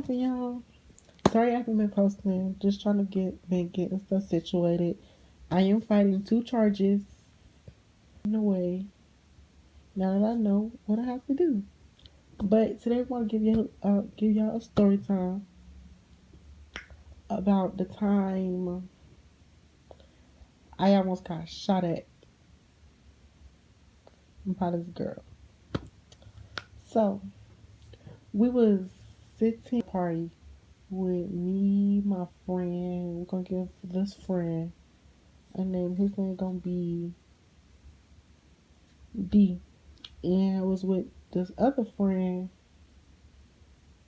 popping, y'all? Sorry I haven't been posting. Just trying to been getting stuff situated. I am fighting 2 charges in a way. Now that I know what I have to do. But today I want to give y'all a story time about the time I almost got shot at by this girl. So we was sitting at a party with me, my friend. We're gonna give this friend a name. His name gonna be D. And I was with this other friend.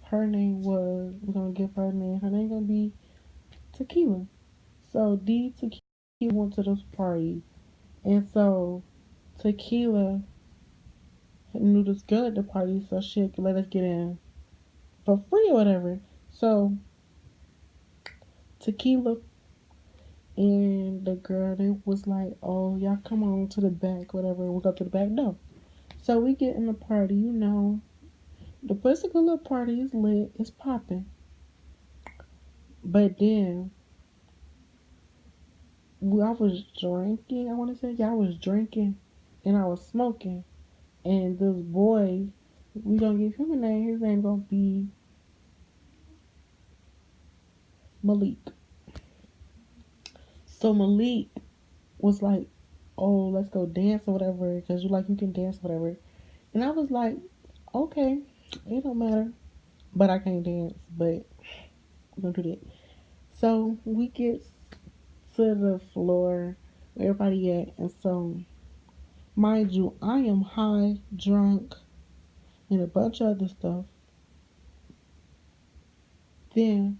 Her name was, we're gonna give her a name. Her name gonna be Tequila. So D Tequila went to this party, and so Tequila knew this girl at the party, so she could let us get in for free or whatever. So Tequila and the girl, they was like, "Oh, y'all come on to the back, whatever." We go to the back. No, so we get in the party. The particular party is lit. It's popping. But then I was drinking. I want to say, yeah, I was drinking, and I was smoking. And this boy, we gonna give him a name. His name gonna be Malik. So Malik was like, "Oh, let's go dance or whatever, cause you can dance or whatever." And I was like, "Okay, it don't matter, but I can't dance, but we're gonna do that." So we get to the floor where everybody at, and so mind you, I am high, drunk, and a bunch of other stuff. Then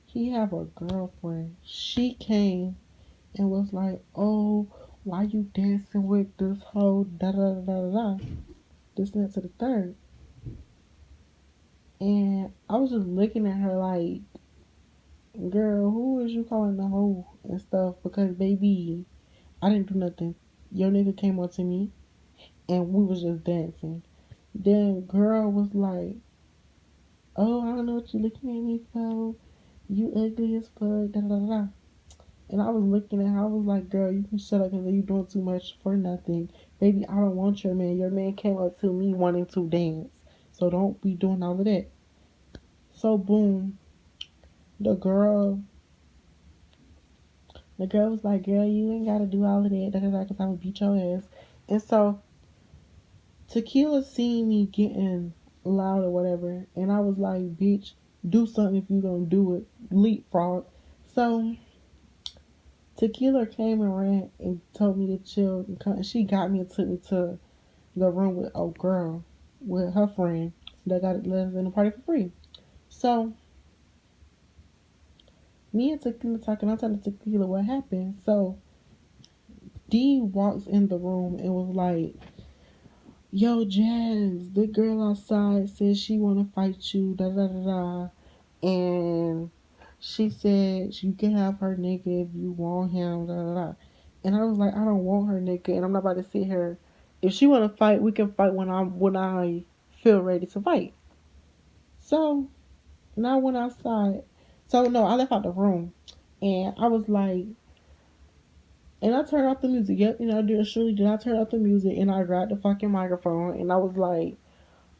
he have a girlfriend. She came and was like, "Oh, why you dancing with this whole da da da da da?" This and that to the third. And I was just looking at her like, "Girl, who is you calling the hoe and stuff?" Because baby, I didn't do nothing. Your nigga came up to me and we was just dancing. Then girl was like, "Oh, I don't know what you looking at me for. You ugly as fuck, da da da da." And I was looking at her, I was like, "Girl, you can shut up because you doing too much for nothing. Baby, I don't want your man. Your man came up to me wanting to dance. So don't be doing all of that." So boom, the girl the girl was like, "Girl, you ain't gotta do all of that, da da da, because I would beat your ass." And so Tequila seen me getting loud or whatever, and I was like, "Bitch, do something if you gonna do it. Leapfrog." So Tequila came and ran and told me to chill. And she got me and took me to the room with a girl, with her friend that got let us in the party for free. So me and Tequila talking. I'm telling Tequila what happened. So D walks in the room and was like, "Yo, Jazz, the girl outside says she wanna fight you, da da da da, and she said you can have her nigga if you want him, da da da." And I was like, "I don't want her nigga, and I'm not about to sit here. If she wanna fight, we can fight when I feel ready to fight." So and I went outside. So no, I left out the room, and I was like, and I turned off the music. Yep, I did surely did. I turn off the music, and I grabbed the fucking microphone, and I was like,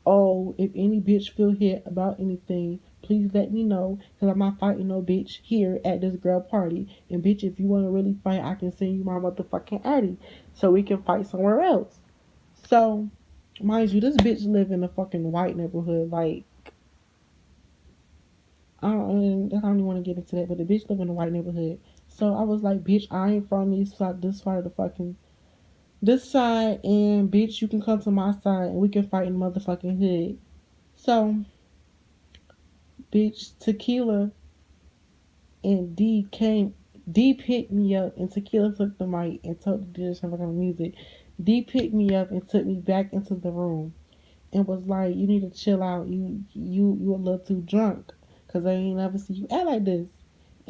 "Oh, if any bitch feel hit about anything, please let me know, cause I'm not fighting no bitch here at this girl party. And bitch, if you wanna really fight, I can send you my motherfucking addy, so we can fight somewhere else." So, mind you, this bitch live in a fucking white neighborhood. Like, I don't even want to get into that, but the bitch live in a white neighborhood. So I was like, "Bitch, I ain't from this side of the fucking this side, and bitch, you can come to my side, and we can fight in the motherfucking hood." So, bitch, Tequila and D came. D picked me up, and Tequila took the mic and told the DJ to turn on the music. D picked me up and took me back into the room and was like, "You need to chill out. You a little too drunk, cause I ain't never see you act like this."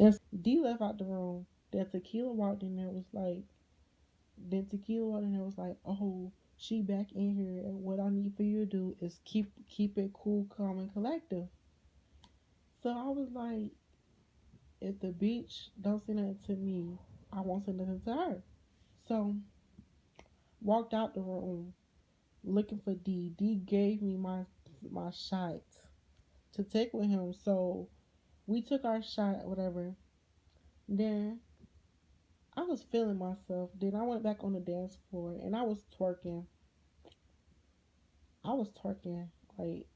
And D left out the room. Then Tequila walked in there was like, "Oh, She back in here, and what I need for you to do is keep it cool, calm, and collective. So I was like, if the bitch don't say nothing to me, I won't say nothing to her. So walked out the room looking for D. D gave me my shot to take with him. So we took our shot, whatever. Then I was feeling myself. Then I went back on the dance floor and I was twerking. I was twerking like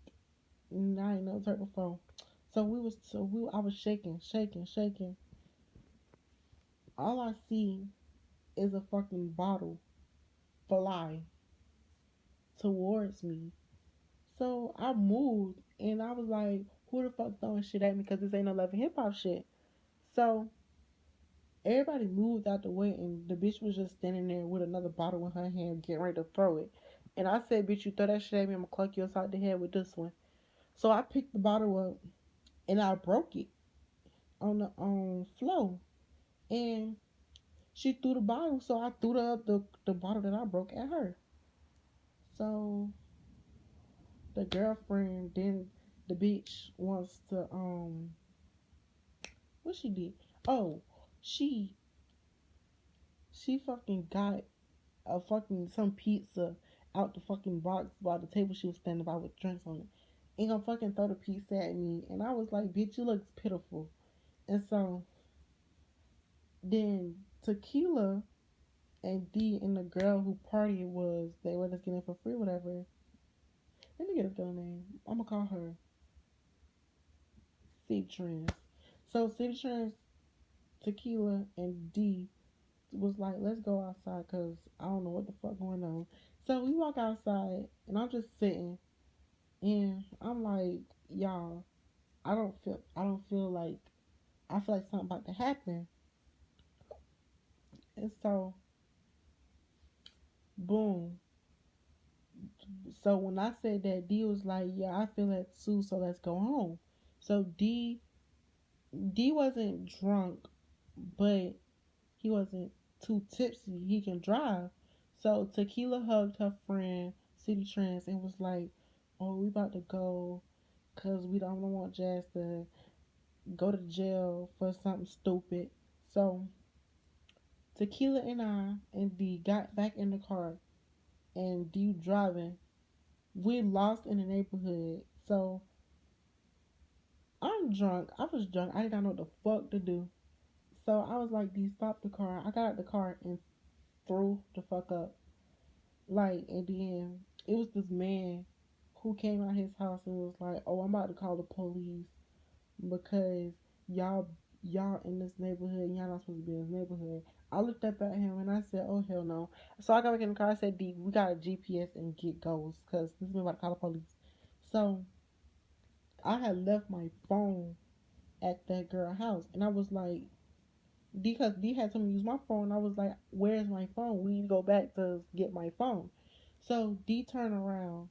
I ain't never twerked before. I was shaking, shaking, shaking. All I see is a fucking bottle fly towards me. So I moved and I was like, who the fuck throwing shit at me? Because this ain't no love and hip hop shit. So everybody moved out the way and the bitch was just standing there with another bottle in her hand getting ready to throw it. And I said, bitch, you throw that shit at me, I'm gonna cluck you upside the head with this one. So I picked the bottle up and I broke it on the floor. And she threw the bottle, so I threw the bottle that I broke at her. So the girlfriend, then the bitch wants to what she did? Oh, she she fucking got a fucking some pizza out the fucking box by the table she was standing by with drinks on it. And gonna fucking throw the pizza at me. And I was like, bitch, you look pitiful. And so then Tequila and D and the girl who partied was they let us get in for free, whatever. Let me get a girl name. I'm gonna call her City Trends. So City Trends, Tequila, and D was like, let's go outside because I don't know what the fuck going on. So we walk outside and I'm just sitting and I'm like, y'all, I don't feel like I feel like something about to happen. And so boom. So when I said that, D was like, yeah, I feel that too, so let's go home. So D wasn't drunk, but he wasn't too tipsy. He can drive. So Tequila hugged her friend, City Trends, and was like, oh, we about to go because we don't want Jazz to go to jail for something stupid. So Tequila and I and D got back in the car and D driving. We lost in the neighborhood. So I'm drunk. I was drunk. I did not know what the fuck to do. So I was like, D, stop the car. I got out the car and threw the fuck up. Like, and then it was this man who came out his house and was like, oh, I'm about to call the police because y'all y'all in this neighborhood and y'all not supposed to be in this neighborhood. I looked up at him and I said, oh hell no. So I got back in the car. I said, D, we got a GPS and get goes because this man about to call the police. So I had left my phone at that girl house and I was like, D, because D had told me to use my phone. I was like, where's my phone? We need to go back to get my phone. So D turned around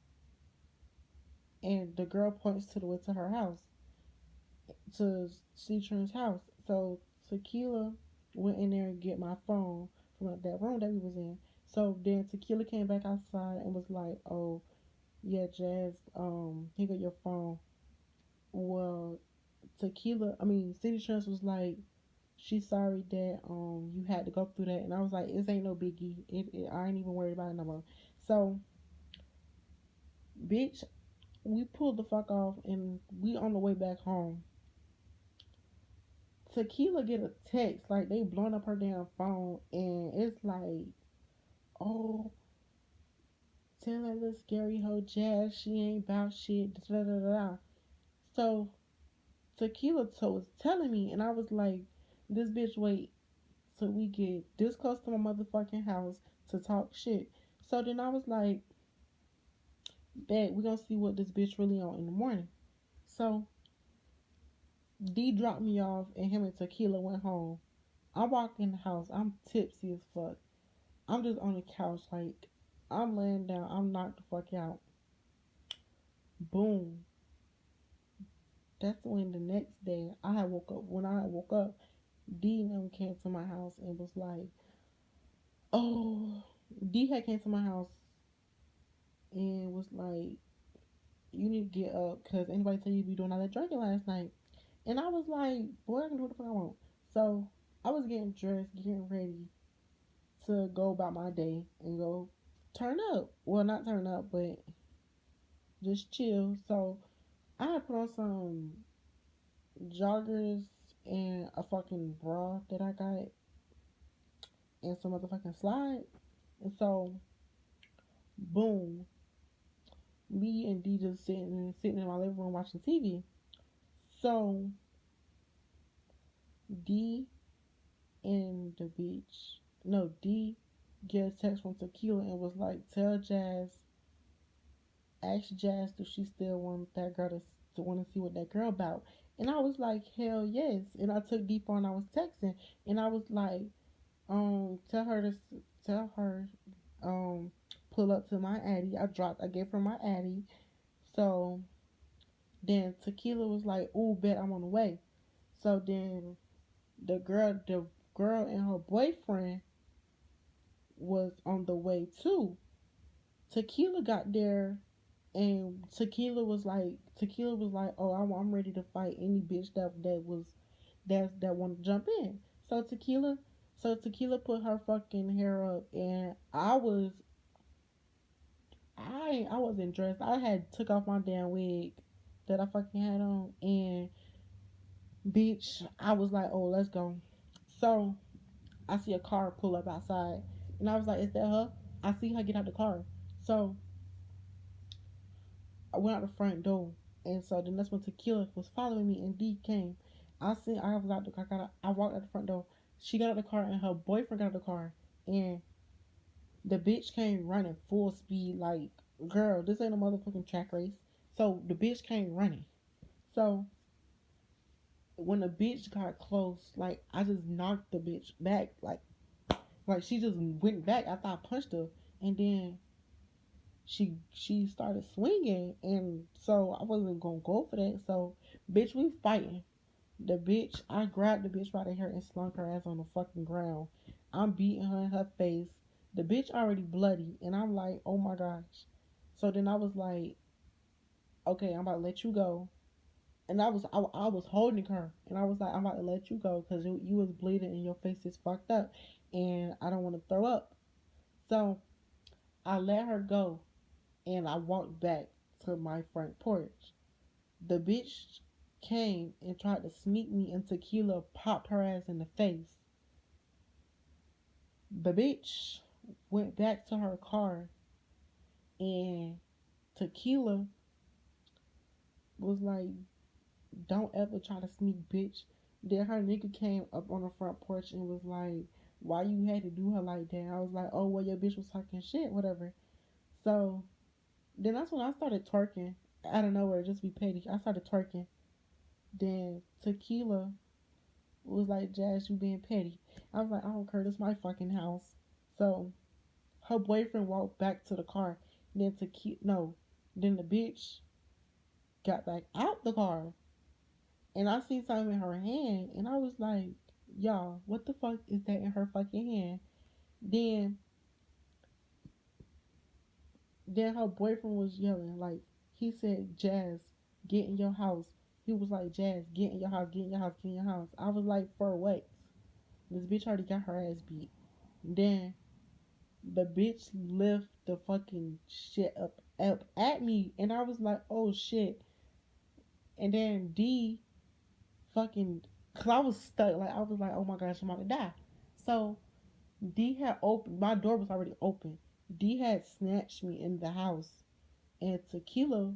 and the girl points to the way to her house, to Citron's house. So Tequila went in there and get my phone from that room that we was in. So then Tequila came back outside and was like, "Oh yeah, Jazz, here got your phone." Well, City Trends was like, "She's sorry that you had to go through that," and I was like, "This ain't no biggie. I ain't even worried about it no more." So, bitch, we pulled the fuck off and we on the way back home. Tequila get a text like they blowing up her damn phone and it's like, oh, tell that little scary hoe Jazz she ain't about shit. Da, da, da, da. So Tequila was telling me and I was like, this bitch wait till we get this close to my motherfucking house to talk shit. So then I was like, bet we gonna see what this bitch really on in the morning. So D dropped me off and him and Tequila went home. I walk in the house. I'm tipsy as fuck. I'm just on the couch, like, I'm laying down. I'm knocked the fuck out. Boom. That's when the next day I had woke up. When I had woke up, D and them came to my house and was like, oh, D had came to my house and was like, "You need to get up because anybody tell you be doing all that drinking last night." And I was like, "Boy, I can do what the fuck I want." So I was getting dressed, getting ready to go about my day and go turn up. Well, not turn up, but just chill. So I had put on some joggers and a fucking bra that I got and some motherfucking slides. And so, boom, me and D just sitting in my living room watching TV. So D and the bitch, no, D gets a text from Tequila and was like, "Tell Jazz, ask Jazz if she still want that girl to want to see what that girl about." And I was like, "Hell yes!" And I took D phone and I was texting and I was like, tell her to tell her, um, pull up to my Addy. I gave her my Addy. So then Tequila was like, "Ooh, bet I'm on the way." So then the girl and her boyfriend was on the way too. Tequila got there and Tequila was like, "Oh, I'm ready to fight any bitch that want to jump in." So Tequila put her fucking hair up, and I wasn't dressed. I had took off my damn wig that I fucking had on, and bitch, I was like, "Oh, let's go." So I see a car pull up outside, and I was like, "Is that her?" I see her get out the car. So I went out the front door, and so then that's when Tequila was following me, and D came. I was out the car. I walked out the front door. She got out the car, and her boyfriend got out the car, and the bitch came running full speed. Like, girl, this ain't a motherfucking track race. So the bitch came running. So when the bitch got close, like I just knocked the bitch back, like she just went back after I punched her, and then she started swinging, and so I wasn't gonna go for that. So, bitch, we fighting. I grabbed the bitch by the hair and slung her ass on the fucking ground. I'm beating her in her face. The bitch already bloody, and I'm like, oh my gosh. So then I was like, okay, I'm about to let you go. And I was holding her, and I was like, I'm about to let you go because you was bleeding and your face is fucked up, and I don't want to throw up. So I let her go, and I walked back to my front porch. The bitch came and tried to sneak me, and Tequila popped her ass in the face. The bitch went back to her car, and Tequila was like, "Don't ever try to sneak, bitch." Then her nigga came up on the front porch and was like, "Why you had to do her like that?" I was like, "Oh, well, your bitch was talking shit, whatever." So then that's when I started twerking out of nowhere, just be petty. I started twerking. Then Tequila was like, "Jazz, you being petty." I was like, "I don't care. This my fucking house." So her boyfriend walked back to the car. Then Tequila, no, then the bitch got back out the car, and I seen something in her hand, and I was like, "Y'all, what the fuck is that in her fucking hand?" Then, then her boyfriend was yelling like he said, "Jazz, get in your house." He was like, "Jazz, get in your house, get in your house, get in your house." I was like, "For what?" This bitch already got her ass beat. Then the bitch lift the fucking shit up at me, and I was like, "Oh shit!" And then D fucking, cause I was stuck, like I was like, "Oh my gosh, I'm about to die." So D had opened, my door was already open. D had snatched me in the house, and Tequila,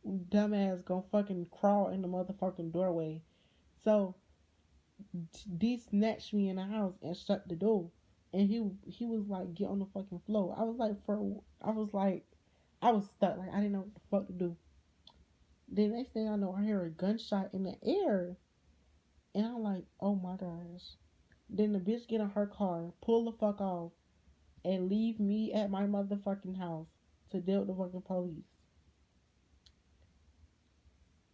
dumbass, gonna fucking crawl in the motherfucking doorway. So D snatched me in the house and shut the door. And he was like, "Get on the fucking floor." I was stuck. Like I didn't know what the fuck to do. The next thing I know, I hear a gunshot in the air, and I'm like, "Oh my gosh!" Then the bitch get in her car, pull the fuck off, and leave me at my motherfucking house to deal with the fucking police.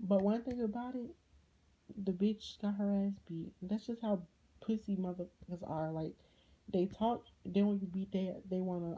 But one thing about it, the bitch got her ass beat. That's just how pussy motherfuckers are. Like they talk, then when you beat they wanna